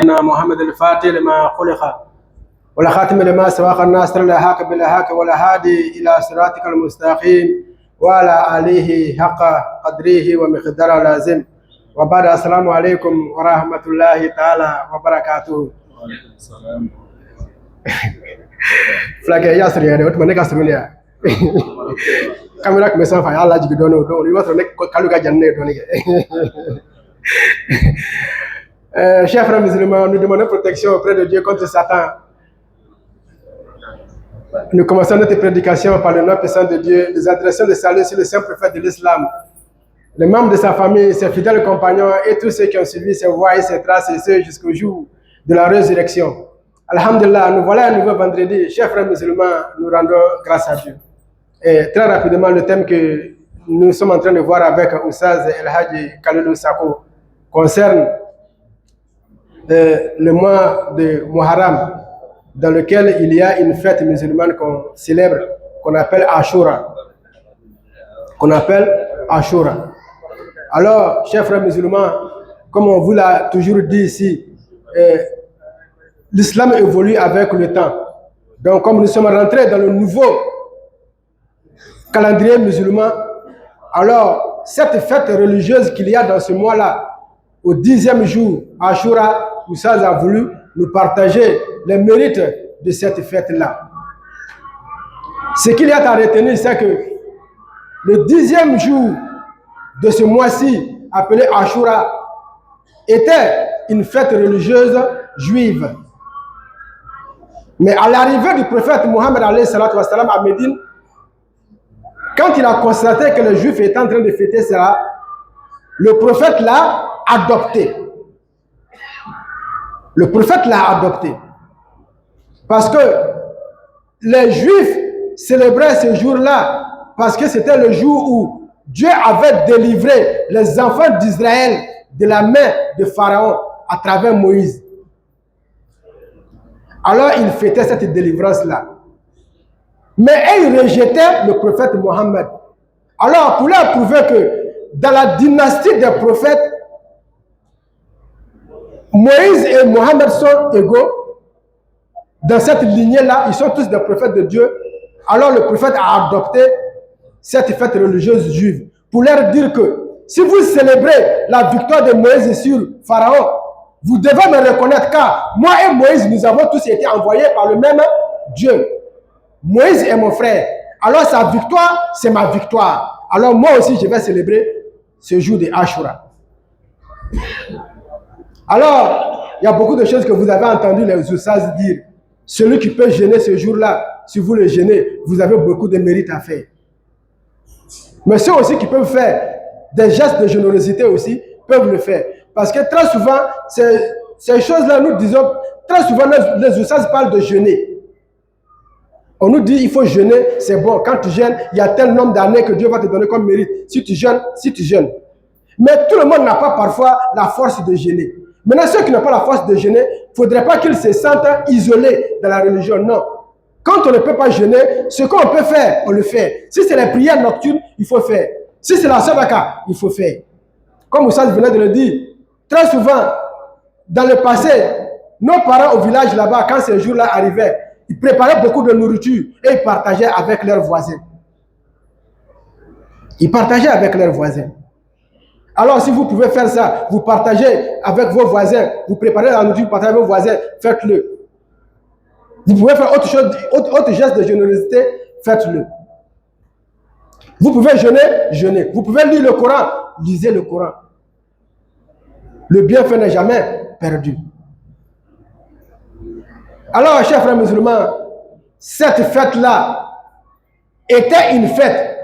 محمد الفاتح لما خلق والخاتم لما سبق الناصر الحق بالحق والهادي إلى صراطك المستقيم وعلى آله حق قدره ومقداره لازم. وبعد السلام عليكم ورحمة الله تعالى وبركاته. وعليكم السلام. Flake yasri ya de maneka sumulia. Kamera ko mesan fa ya Allah jibi dono do ni wato nek kaluga janne do ni. Chers frères musulmans, nous demandons protection auprès de Dieu contre Satan. Nous commençons notre prédication par le nom puissant de Dieu. Nous adressons le salut sur le saint prophète de l'islam, les membres de sa famille, ses fidèles compagnons et tous ceux qui ont suivi ses voies et ses traces et ceux jusqu'au jour de la résurrection. Alhamdulillah, nous voilà un nouveau vendredi. Chers frères musulmans, nous rendons grâce à Dieu. Et très rapidement, le thème que nous sommes en train de voir avec Oussaz El Hadji Khalilou Sako concerne le mois de Muharram, dans lequel il y a une fête musulmane qu'on célèbre, qu'on appelle Ashura. Alors, chers frères musulmans, comme on vous l'a toujours dit ici, l'islam évolue avec le temps. Donc, comme nous sommes rentrés dans le nouveau calendrier musulman, alors cette fête religieuse qu'il y a dans ce mois-là, au 10e jour, Ashura, Oussaz a voulu nous partager les mérites de cette fête-là. Ce qu'il y a à retenir, c'est que le 10e jour de ce mois-ci, appelé Ashura, était une fête religieuse juive. Mais à l'arrivée du prophète Mohammed à Médine, quand il a constaté que les Juifs étaient en train de fêter cela, le prophète l'a adopté. Le prophète l'a adopté. Parce que les Juifs célébraient ce jour-là parce que c'était le jour où Dieu avait délivré les enfants d'Israël de la main de Pharaon à travers Moïse. Alors ils fêtaient cette délivrance-là. Mais ils rejetaient le prophète Mohammed. Alors pour leur prouver que dans la dynastie des prophètes, Moïse et Mohammed sont égaux. Dans cette lignée-là, ils sont tous des prophètes de Dieu. Alors le prophète a adopté cette fête religieuse juive pour leur dire que si vous célébrez la victoire de Moïse sur Pharaon, vous devez me reconnaître car moi et Moïse, nous avons tous été envoyés par le même Dieu. Moïse est mon frère. Alors sa victoire, c'est ma victoire. Alors moi aussi, je vais célébrer ce jour de Ashura. Alors, il y a beaucoup de choses que vous avez entendu les Oussaz dire. Celui qui peut jeûner ce jour-là, si vous le jeûnez, vous avez beaucoup de mérites à faire. Mais ceux aussi qui peuvent faire des gestes de générosité aussi, peuvent le faire. Parce que très souvent, ces choses-là, nous disons, très souvent les Oussaz parlent de jeûner. On nous dit il faut jeûner, c'est bon. Quand tu jeûnes, il y a tel nombre d'années que Dieu va te donner comme mérite. Si tu jeûnes. Mais tout le monde n'a pas parfois la force de jeûner. Maintenant, ceux qui n'ont pas la force de jeûner, il ne faudrait pas qu'ils se sentent isolés dans la religion. Non. Quand on ne peut pas jeûner, ce qu'on peut faire, on le fait. Si c'est les prières nocturnes, il faut faire. Si c'est la sadaka, il faut faire. Comme Oussaz venait de le dire, très souvent, dans le passé, nos parents au village là-bas, quand ces jours-là arrivaient, ils préparaient beaucoup de nourriture et ils partageaient avec leurs voisins. Alors, si vous pouvez faire ça, vous partagez avec vos voisins, vous préparez la nourriture, partagez avec vos voisins, faites-le. Vous pouvez faire autre chose, autre geste de générosité, faites-le. Vous pouvez jeûner. Vous pouvez lire le Coran, lisez le Coran. Le bienfait n'est jamais perdu. Alors, chers frères musulmans, cette fête-là était une fête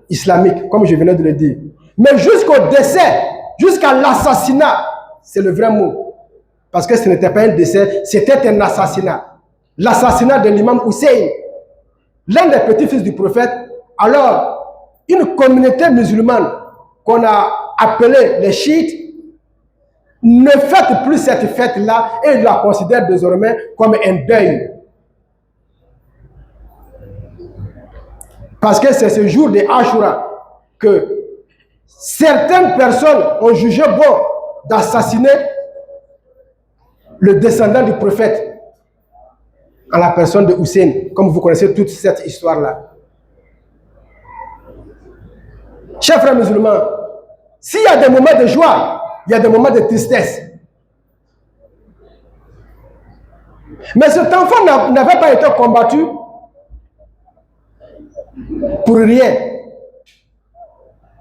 islamique, comme je venais de le dire. Mais jusqu'au décès, jusqu'à l'assassinat, c'est le vrai mot. Parce que ce n'était pas un décès, c'était un assassinat. L'assassinat de l'imam Hussein, l'un des petits-fils du prophète. Alors, une communauté musulmane qu'on a appelée les chiites ne fête plus cette fête-là et ils la considèrent désormais comme un deuil. Parce que c'est ce jour de Ashura que certaines personnes ont jugé bon d'assassiner le descendant du prophète, en la personne de Hussein, comme vous connaissez toute cette histoire-là. Chers frères musulmans, s'il y a des moments de joie, il y a des moments de tristesse. Mais cet enfant n'avait pas été combattu pour rien.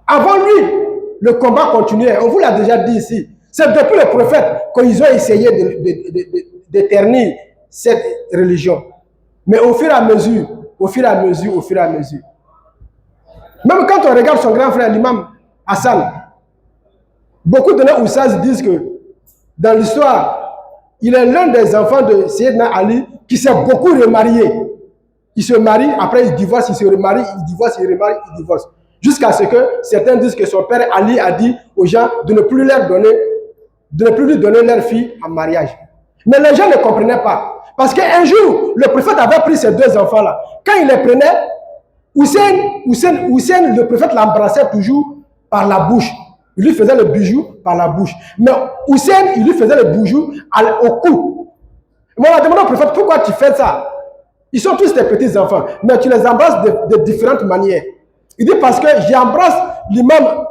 Avant lui, le combat continuait. On vous l'a déjà dit ici. C'est depuis le prophète qu'ils ont essayé de ternir cette religion. Mais au fur et à mesure, même quand on regarde son grand frère, l'imam Hassan, beaucoup de nos Oussaz disent que dans l'histoire, il est l'un des enfants de Sayyidina Ali qui s'est beaucoup remarié. Il se marie, après il divorce, il se remarie, il divorce, il remarie, il divorce. Jusqu'à ce que certains disent que son père Ali a dit aux gens de ne plus lui donner leur fille en mariage. Mais les gens ne comprenaient pas. Parce qu'un jour, le prophète avait pris ces deux enfants-là. Quand il les prenait, Hussein, le prophète l'embrassait toujours par la bouche. Il lui faisait le bijou par la bouche. Mais Hussein, il lui faisait le bijou au cou. On a demandé au prophète, pourquoi tu fais ça? Ils sont tous des petits enfants, mais tu les embrasses de différentes manières. Il dit parce que j'embrasse l'imam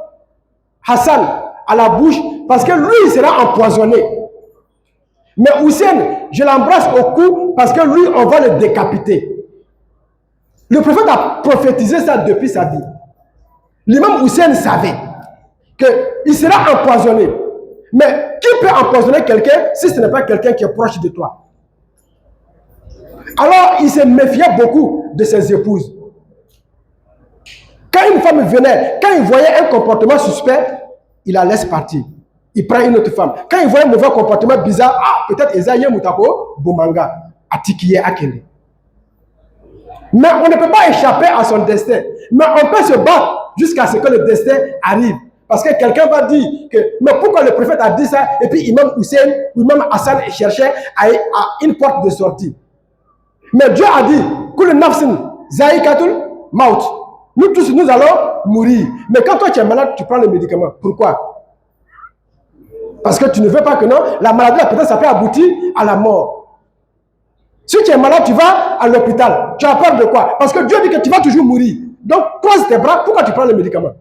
Hassan à la bouche, parce que lui, il sera empoisonné. Mais Hussein, je l'embrasse au cou, parce que lui, on va le décapiter. Le prophète a prophétisé ça depuis sa vie. L'imam Hussein savait qu'il sera empoisonné. Mais qui peut empoisonner quelqu'un si ce n'est pas quelqu'un qui est proche de toi? Alors, il se méfiait beaucoup de ses épouses. Quand une femme venait, quand il voyait un comportement suspect, il la laisse partir. Il prend une autre femme. Quand il voit un mauvais comportement bizarre, peut-être Esaïe Moutako, Bomanga, Atikiye Akele. Mais on ne peut pas échapper à son destin. Mais on peut se battre jusqu'à ce que le destin arrive. Parce que quelqu'un va dire que, mais pourquoi le prophète a dit ça? Et puis Imam Hussein ou Imam Hassan cherchait à une porte de sortie. Mais Dieu a dit, Kul nafsin zaïkatul maut. Nous tous, nous allons mourir. Mais quand toi tu es malade, tu prends le médicament. Pourquoi? Parce que tu ne veux pas que non, la maladie, peut-être ça peut aboutir à la mort. Si tu es malade, tu vas à l'hôpital. Tu as peur de quoi? Parce que Dieu dit que tu vas toujours mourir. Donc, croise tes bras, pourquoi tu prends le médicament?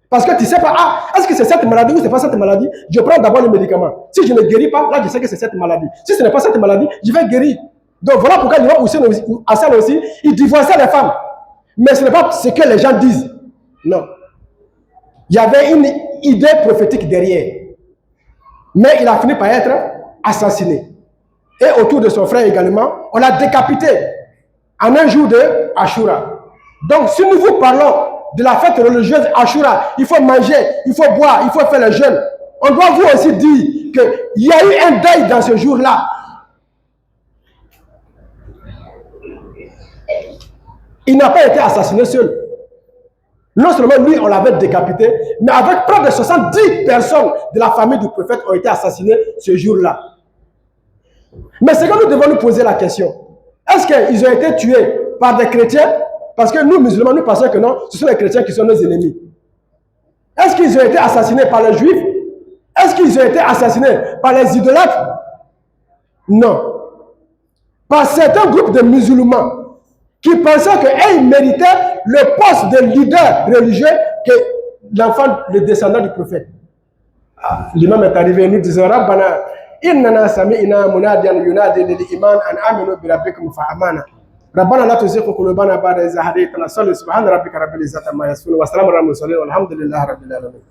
Parce que tu ne sais pas, est-ce que c'est cette maladie ou ce n'est pas cette maladie? Je prends d'abord le médicament. Si je ne guéris pas, là, je sais que c'est cette maladie. Si ce n'est pas cette maladie, je vais guérir. Donc, voilà pourquoi l'imam Hassan aussi, il divorçait les femmes. Mais ce n'est pas ce que les gens disent. Non. Il y avait une idée prophétique derrière. Mais il a fini par être assassiné. Et autour de son frère également, on l'a décapité en un jour de Ashura. Donc, si nous vous parlons de la fête religieuse Ashura, il faut manger, il faut boire, il faut faire le jeûne. On doit vous aussi dire qu'il y a eu un deuil dans ce jour-là. Il n'a pas été assassiné seul. Non seulement lui, on l'avait décapité, mais avec près de 70 personnes de la famille du prophète ont été assassinées ce jour-là. Mais c'est que nous devons nous poser la question. Est-ce qu'ils ont été tués par des chrétiens? Parce que nous, musulmans, nous pensons que non, ce sont les chrétiens qui sont nos ennemis. Est-ce qu'ils ont été assassinés par les juifs? Est-ce qu'ils ont été assassinés par les idolâtres? Non. Par certains groupes de musulmans qui pensaient qu'ils méritaient le poste de leader religieux que l'enfant, le descendant du prophète. L'imam est arrivé et nous disait, Rabbana, innana sami'na munadiyan yunadi lil iman an aminu bi rabbikum fa amana. Rabbana la tuzigh qulubana ba'da idh hadaytana. Subhana rabbika rabbil izzati amma yasifun wa salamun alal mursalin walhamdulillahi rabbil alamin.